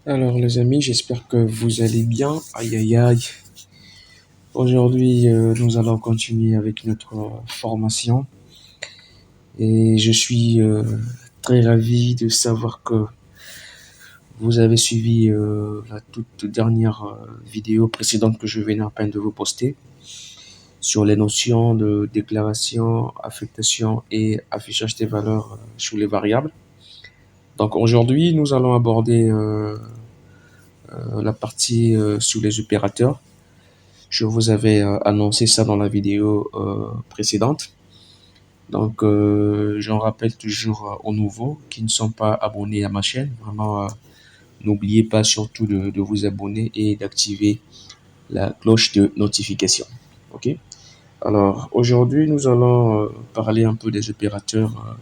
Alors les amis, j'espère que vous allez bien. Aïe aïe aïe. Aujourd'hui, nous allons continuer avec notre formation et je suis très ravi de savoir que vous avez suivi la toute dernière vidéo précédente que je venais à peine de vous poster sur les notions de déclaration, affectation et affichage des valeurs sur les variables. Donc aujourd'hui, nous allons aborder la partie sur les opérateurs. Je vous avais annoncé ça dans la vidéo précédente. Donc, j'en rappelle toujours aux nouveaux qui ne sont pas abonnés à ma chaîne. Vraiment, n'oubliez pas surtout de vous abonner et d'activer la cloche de notification. OK? Alors, aujourd'hui, nous allons parler un peu des opérateurs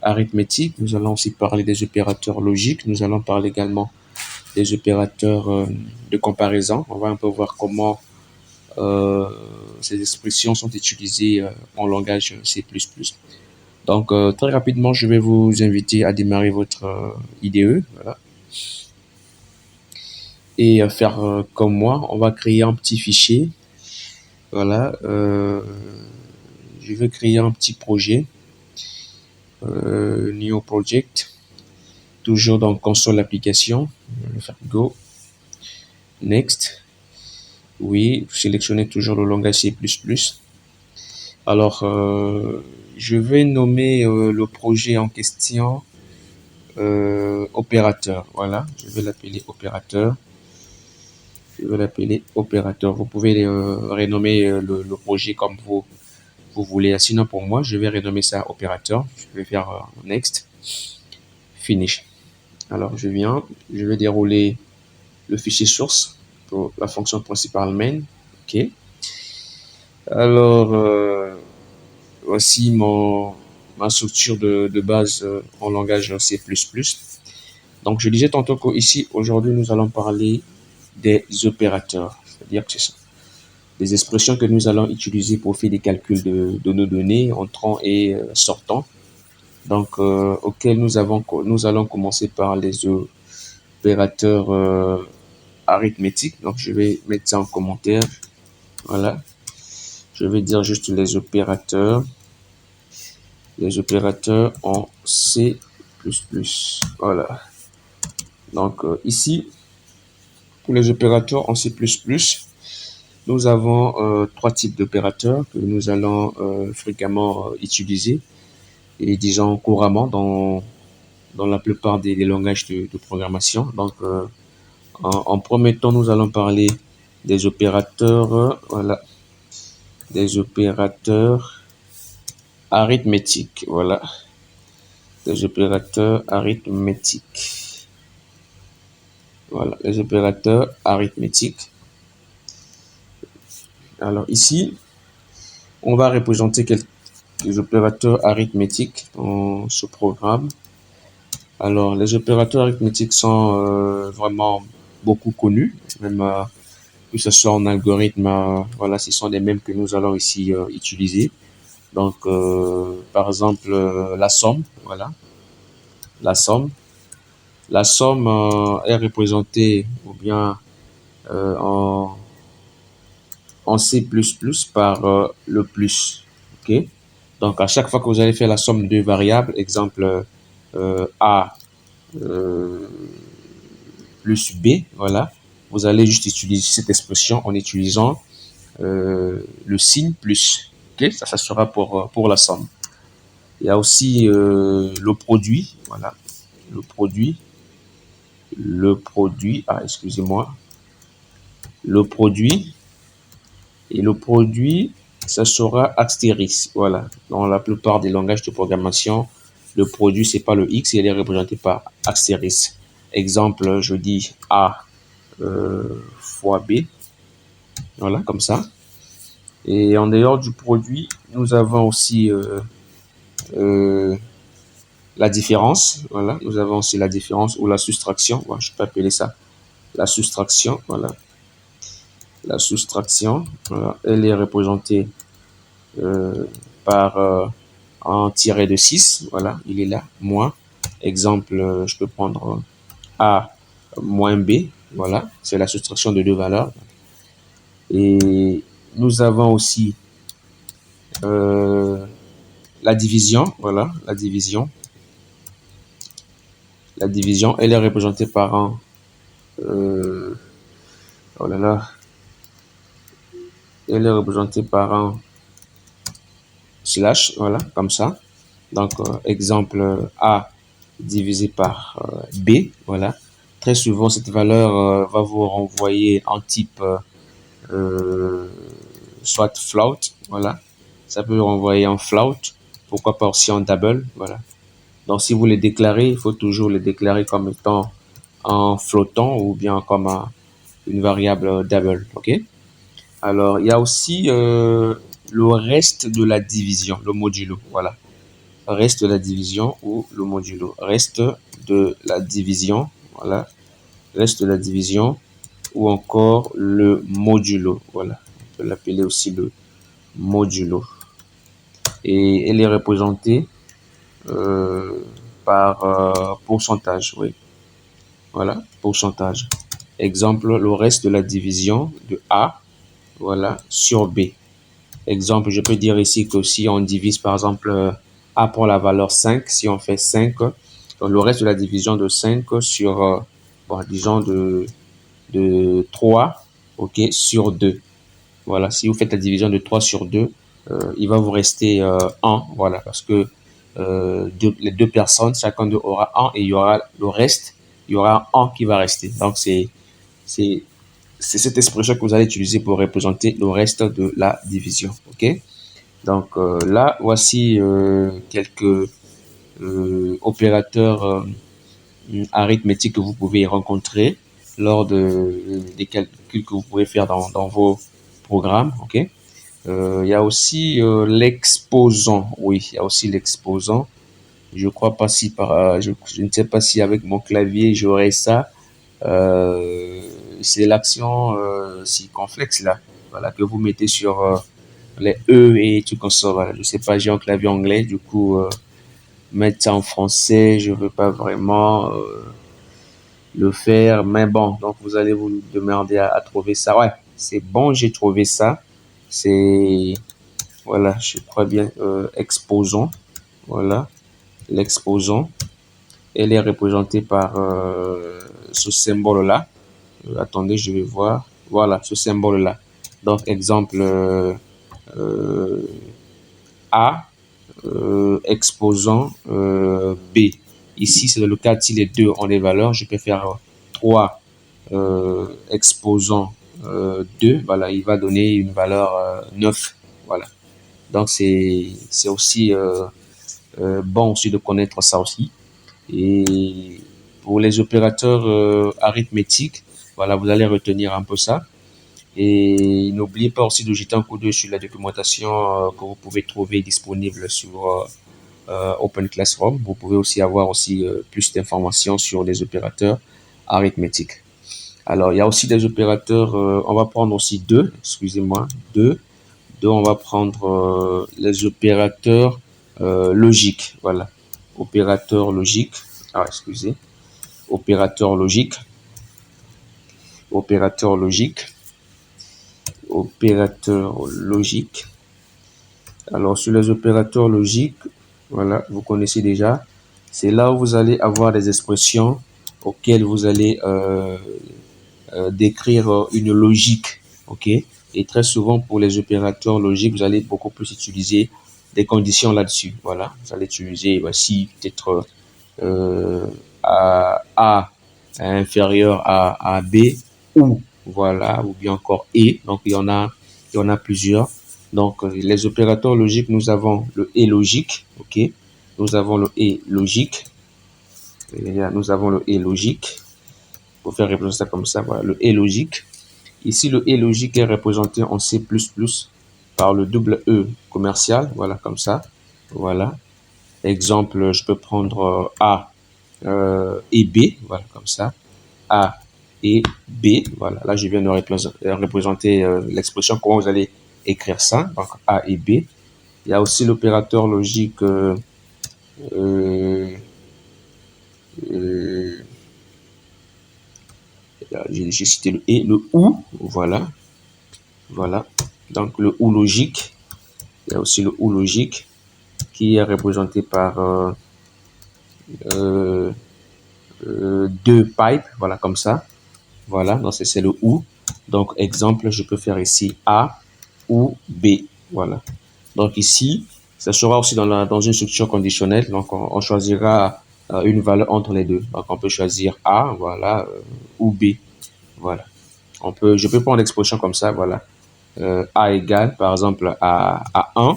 arithmétiques. Nous allons aussi parler des opérateurs logiques. Nous allons parler également des opérateurs de comparaison. On va un peu voir comment ces expressions sont utilisées en langage C++. Donc, très rapidement, je vais vous inviter à démarrer votre IDE. Voilà. Et faire comme moi, on va créer un petit fichier. Voilà. Je vais créer un petit projet. New Project. Toujours dans console application. Je vais faire Go. Next. Oui, sélectionnez toujours le langage C++. Alors, je vais nommer le projet en question opérateur. Voilà, je vais l'appeler opérateur. Je vais l'appeler opérateur. Vous pouvez renommer le projet comme vous voulez. Sinon, pour moi, je vais renommer ça opérateur. Je vais faire next, finish. Alors, je vais dérouler le fichier source pour la fonction principale main. OK. Alors, voici ma structure de base en langage C++. Donc, je disais tantôt qu'ici, aujourd'hui, nous allons parler des opérateurs. C'est-à-dire que c'est ça. Des expressions que nous allons utiliser pour faire des calculs de nos données entrant et sortant. Donc, auquel nous allons commencer par les opérateurs arithmétiques. Donc, je vais mettre ça en commentaire. Voilà. Je vais dire juste les opérateurs en C++. Voilà. Donc, ici, pour les opérateurs en C++, nous avons trois types d'opérateurs que nous allons fréquemment utiliser et disons couramment dans la plupart des langages de programmation. Donc, en premier temps, nous allons parler des opérateurs, voilà, des opérateurs arithmétiques, voilà, des opérateurs arithmétiques, voilà, les opérateurs arithmétiques. Alors ici, on va représenter quelques opérateurs arithmétiques dans ce programme. Alors, les opérateurs arithmétiques sont vraiment beaucoup connus, même que ce soit en algorithme, voilà, ce sont les mêmes que nous allons ici utiliser. Donc, par exemple, la somme, voilà, la somme. La somme est représentée ou bien en C++ par le plus. Ok. Donc, à chaque fois que vous allez faire la somme de deux variables, exemple A plus B, voilà, vous allez juste utiliser cette expression en utilisant le signe plus. Ok, ça sera pour la somme. Il y a aussi le produit, voilà, le produit, ah, excusez-moi, le produit, et le produit, ça sera astérisque, voilà. Dans la plupart des langages de programmation, le produit, c'est pas le X, il est représenté par astérisque. Exemple, je dis A fois B, voilà, comme ça. Et en dehors du produit, nous avons aussi la différence, voilà. Nous avons aussi la différence ou la soustraction, voilà, je peux appeler ça la soustraction, voilà. La soustraction, voilà, elle est représentée par un tiré de 6, voilà, il est là, moins. Exemple, je peux prendre A moins B. Voilà, c'est la soustraction de deux valeurs. Et nous avons aussi la division. Voilà, la division. La division, elle est représentée par un... oh là là. Elle est représentée par un slash. Voilà, comme ça. Donc, exemple A divisé par B. Voilà. Très souvent, cette valeur va vous renvoyer en type soit float, voilà. Ça peut renvoyer en float, pourquoi pas aussi en double, voilà. Donc si vous les déclarez, il faut toujours les déclarer comme étant en flottant ou bien comme une variable double, ok. Alors il y a aussi le reste de la division, le modulo, voilà. Reste de la division ou le modulo. Reste de la division, voilà. Reste de la division ou encore le modulo, voilà. On peut l'appeler aussi le modulo. Et elle est représentée par pourcentage, oui. Voilà, pourcentage. Exemple, le reste de la division de A, voilà, sur B. Exemple, je peux dire ici que si on divise par exemple A pour la valeur 5, si on fait 5, donc le reste de la division de 5 sur, bon, disons de 3, ok, sur 2. Voilà, si vous faites la division de 3 sur 2, il va vous rester 1, voilà, parce que les deux personnes, chacun d'eux aura 1 et il y aura le reste, il y aura 1 qui va rester. Donc, c'est cette expression que vous allez utiliser pour représenter le reste de la division, ok? Donc, là, voici quelques opérateurs arithmétiques que vous pouvez rencontrer lors des calculs que vous pouvez faire dans vos programmes, ok? Il y a aussi l'exposant. Oui, il y a aussi l'exposant. Je crois pas si je ne sais pas si avec mon clavier j'aurai ça. C'est l'action circonflexe là, voilà, que vous mettez sur les E et tout comme ça. Voilà. Je sais pas, j'ai un clavier anglais, du coup mettre ça en français, je veux pas vraiment le faire, mais bon, donc vous allez vous demander à trouver ça. Ouais, c'est bon, j'ai trouvé ça. C'est voilà, je crois bien, exposant. Voilà, l'exposant. Elle est représentée par ce symbole-là. Attendez, je vais voir. Voilà, ce symbole-là. Donc, exemple euh, A, exposant B. Ici, c'est le cas si les deux ont des valeurs. Je peux faire 3 exposant 2. Voilà, il va donner une valeur 9. Voilà. Donc, c'est aussi bon aussi de connaître ça aussi. Et pour les opérateurs arithmétiques, voilà, vous allez retenir un peu ça. Et n'oubliez pas aussi de jeter un coup d'œil sur la documentation que vous pouvez trouver disponible sur Open Classroom. Vous pouvez aussi avoir aussi plus d'informations sur les opérateurs arithmétiques. Alors, il y a aussi des opérateurs, on va prendre aussi deux, excusez-moi, deux, on va prendre les opérateurs logiques, voilà. Opérateur logique, excusez, opérateur logique, opérateur logique, opérateur logique. Alors, sur les opérateurs logiques, voilà, vous connaissez déjà, c'est là où vous allez avoir des expressions auxquelles vous allez décrire une logique, ok? Et très souvent, pour les opérateurs logiques, vous allez beaucoup plus utiliser des conditions là-dessus, voilà. Vous allez utiliser, voici, peut-être A inférieur à B, ou, voilà, ou bien encore et. Donc, il y en a plusieurs. Donc, les opérateurs logiques, nous avons le et logique, ok? Nous avons le et logique. Et là, nous avons le et logique. Pour faire représenter ça comme ça, voilà, le et logique. Ici, le et logique est représenté en C++ par le double E commercial, voilà, comme ça. Voilà. Exemple, je peux prendre A et B, voilà, comme ça. A et B, voilà. Là, je viens de représenter l'expression, comment vous allez écrire ça, donc A et B. Il y a aussi l'opérateur logique euh, j'ai cité le et, le ou, voilà, voilà. Donc le ou logique, il y a aussi le ou logique qui est représenté par deux pipes, voilà, comme ça. Voilà, donc c'est le ou. Donc exemple, je peux faire ici A ou B, voilà. Donc ici, ça sera aussi dans une structure conditionnelle. Donc on choisira une valeur entre les deux. Donc on peut choisir A, voilà, ou B, voilà. Je peux prendre l'expression comme ça, voilà. A égale, par exemple, à 1,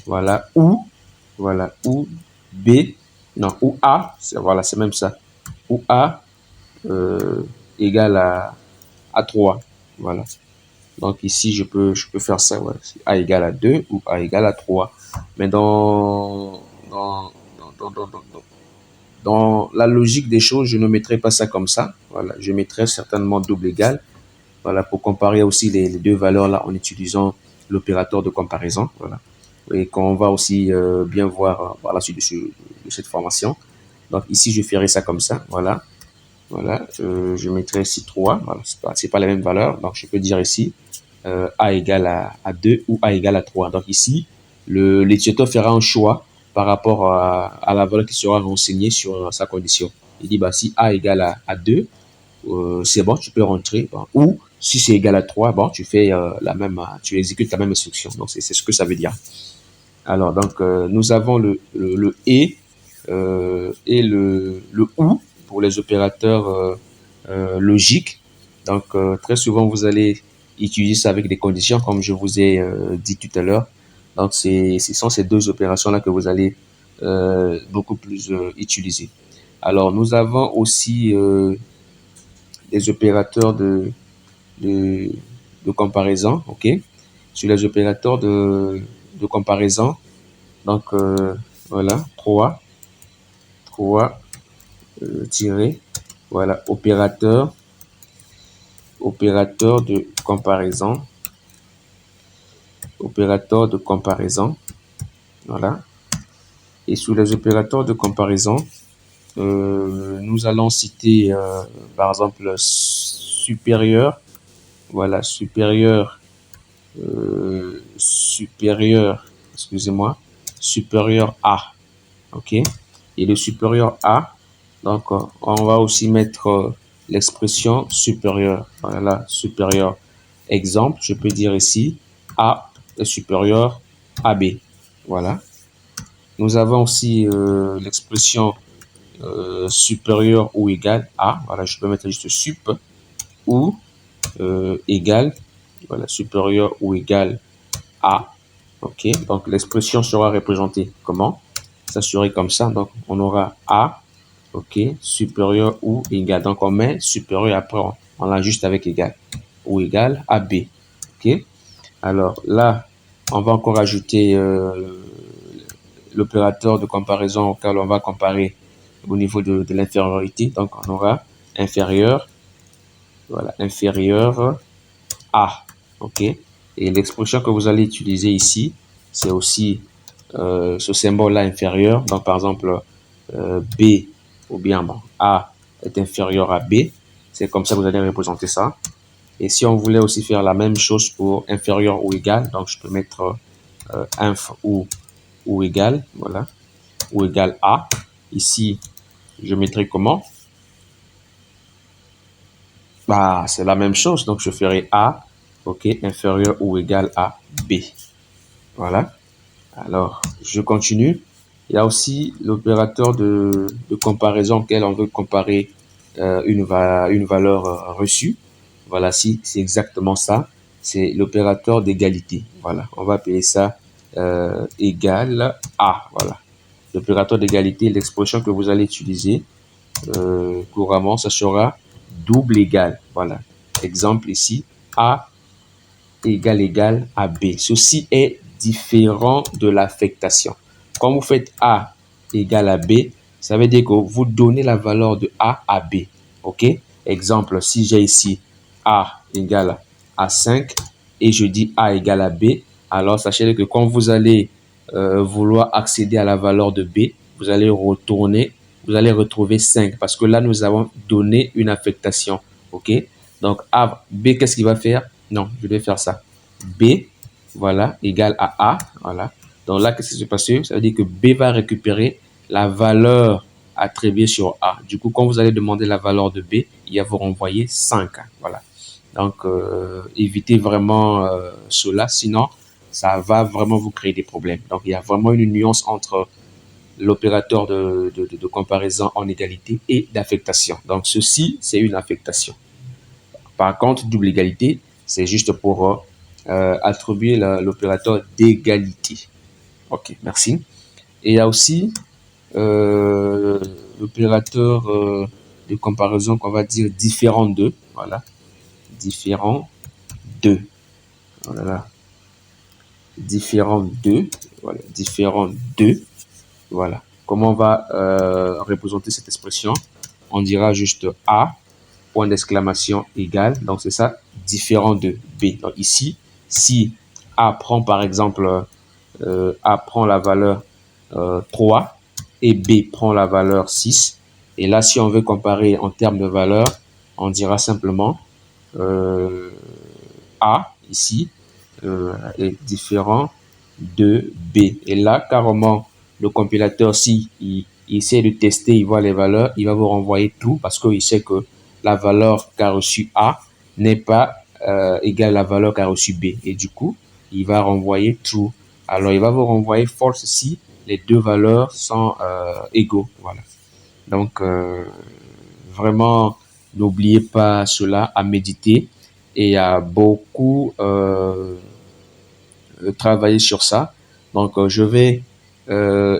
voilà, voilà, ou B, non, ou A, voilà, c'est même ça, ou A égale à 3, voilà. Donc ici, je peux faire ça, voilà, A égale à 2 ou A égale à 3. Mais dans la logique des choses, je ne mettrai pas ça comme ça, voilà, je mettrai certainement double égal, voilà, pour comparer aussi les deux valeurs là en utilisant l'opérateur de comparaison, voilà. Et qu'on va aussi bien voir par la suite de cette formation. Donc ici, je ferai ça comme ça, voilà. Voilà, je mettrai ici 3, voilà, c'est pas la même valeur, donc je peux dire ici A égale à 2 ou A égale à 3. Donc ici, l'utilisateur fera un choix par rapport à la valeur qui sera renseignée sur sa condition. Il dit, bah, si A égale à 2, c'est bon, tu peux rentrer. Bon, ou si c'est égal à 3, bon, tu fais tu exécutes la même instruction. Donc c'est ce que ça veut dire. Alors donc nous avons le et le ou pour les opérateurs logiques. Donc très souvent vous allez utiliser ça avec des conditions comme je vous ai dit tout à l'heure. Donc ce sont ces deux opérations là que vous allez beaucoup plus utiliser. Alors nous avons aussi des opérateurs de, de comparaison, ok. Sur les opérateurs de comparaison, donc voilà, 3 tiré, voilà, opérateur de comparaison, voilà. Et sous les opérateurs de comparaison, nous allons citer par exemple supérieur, voilà, supérieur, excusez-moi, supérieur à, ok. Et le supérieur à, donc on va aussi mettre l'expression supérieur, voilà, supérieur. Exemple, je peux dire ici A est supérieur à B, voilà. Nous avons aussi l'expression supérieur ou égal à, voilà, je peux mettre juste sup ou égal, voilà, supérieur ou égal à, ok. Donc l'expression sera représentée comment? Ça serait comme ça, donc on aura A, ok, supérieur ou égal. Donc on met supérieur après on l'ajuste avec égal ou égal à B, ok. Alors là, on va encore ajouter l'opérateur de comparaison auquel on va comparer au niveau de l'infériorité. Donc on aura inférieur, voilà, inférieur à, ok. Et l'expression que vous allez utiliser ici, c'est aussi ce symbole-là inférieur. Donc par exemple, B ou bien bon, A est inférieur à B. C'est comme ça que vous allez représenter ça. Et si on voulait aussi faire la même chose pour inférieur ou égal, donc je peux mettre inf ou égal, voilà, ou égal à. Ici, je mettrai comment? Bah, c'est la même chose, donc je ferai A, ok, inférieur ou égal à B. Voilà. Alors, je continue. Il y a aussi l'opérateur de comparaison auquel on veut comparer une valeur reçue. Voilà, si c'est exactement ça. C'est l'opérateur d'égalité. Voilà, on va appeler ça égal à. Voilà. L'opérateur d'égalité, l'expression que vous allez utiliser couramment, ça sera double égal. Voilà. Exemple ici, A égal à B. Ceci est différent de l'affectation. Quand vous faites A égale à B, ça veut dire que vous donnez la valeur de A à B. OK? Exemple, si j'ai ici A égale à 5 et je dis A égale à B, alors sachez que quand vous allez vouloir accéder à la valeur de B, vous allez retrouver 5 parce que là, nous avons donné une affectation OK? Donc, B, qu'est-ce qu'il va faire? Non, je vais faire ça. B, voilà, égale à A, voilà. Donc là, qu'est-ce qui se passe? Ça veut dire que B va récupérer la valeur attribuée sur A. Du coup, quand vous allez demander la valeur de B, il va vous renvoyer 5. Voilà. Donc, évitez vraiment cela, sinon, ça va vraiment vous créer des problèmes. Donc, il y a vraiment une nuance entre l'opérateur de comparaison en égalité et d'affectation. Donc, ceci, c'est une affectation. Par contre, double égalité, c'est juste pour attribuer l'opérateur d'égalité. Ok, merci. Et il y a aussi euh, l'opérateur de comparaison qu'on va dire différent de. Voilà, différent de. Voilà, différent de. Voilà, différent de. Voilà. Comment on va représenter cette expression? On dira juste A, point d'exclamation égale. Donc, c'est ça, différent de B. Donc, ici, si A prend par exemple, A prend la valeur 3 et B prend la valeur 6. Et là, si on veut comparer en termes de valeur, on dira simplement A ici est différent de B. Et là, carrément, le compilateur, si il essaie de tester, il voit les valeurs, il va vous renvoyer tout parce qu'il sait que la valeur qu'a reçu A n'est pas égale à la valeur qu'a reçu B. Et du coup, il va renvoyer true. Alors, il va vous renvoyer false si les deux valeurs sont égaux. Voilà. Donc, vraiment, n'oubliez pas cela à méditer et à beaucoup travailler sur ça. Donc, je vais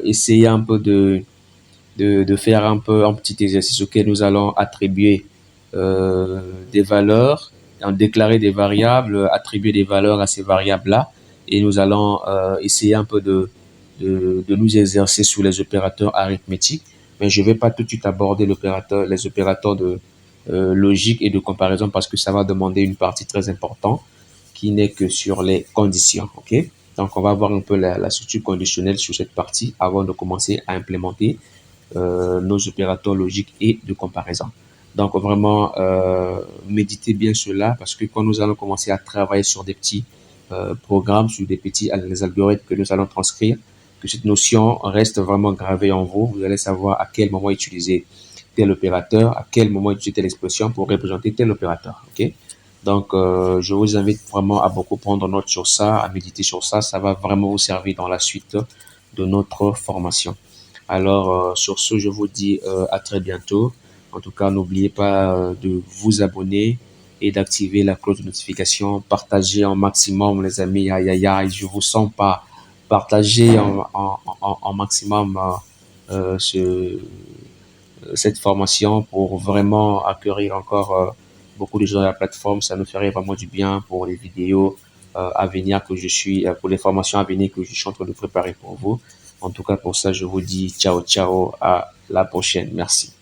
essayer un peu de faire un petit exercice auquel nous allons attribuer des valeurs, en déclarer des variables, attribuer des valeurs à ces variables-là, et nous allons essayer un peu de nous exercer sur les opérateurs arithmétiques. Mais je ne vais pas tout de suite aborder les opérateurs de logique et de comparaison parce que ça va demander une partie très importante qui n'est que sur les conditions. Ok? Donc, on va voir un peu la structure conditionnelle sur cette partie avant de commencer à implémenter nos opérateurs logiques et de comparaison. Donc, vraiment, méditez bien cela parce que quand nous allons commencer à travailler sur des petits programmes, sur des petits les algorithmes que nous allons transcrire, que cette notion reste vraiment gravée en vous. Vous allez savoir à quel moment utiliser tel opérateur, à quel moment utiliser telle expression pour représenter tel opérateur. Ok? Donc, je vous invite vraiment à beaucoup prendre note sur ça, à méditer sur ça. Ça va vraiment vous servir dans la suite de notre formation. Alors, sur ce, je vous dis à très bientôt. En tout cas, n'oubliez pas de vous abonner et d'activer la cloche de notification. Partagez un maximum, les amis. Aïe, aïe, aïe, je vous sens pas. Partagez en maximum cette formation pour vraiment acquérir encore beaucoup de gens à la plateforme. Ça nous ferait vraiment du bien pour les vidéos à venir que je suis, pour les formations à venir que je suis en train de préparer pour vous. En tout cas, pour ça, je vous dis ciao, ciao, à la prochaine. Merci.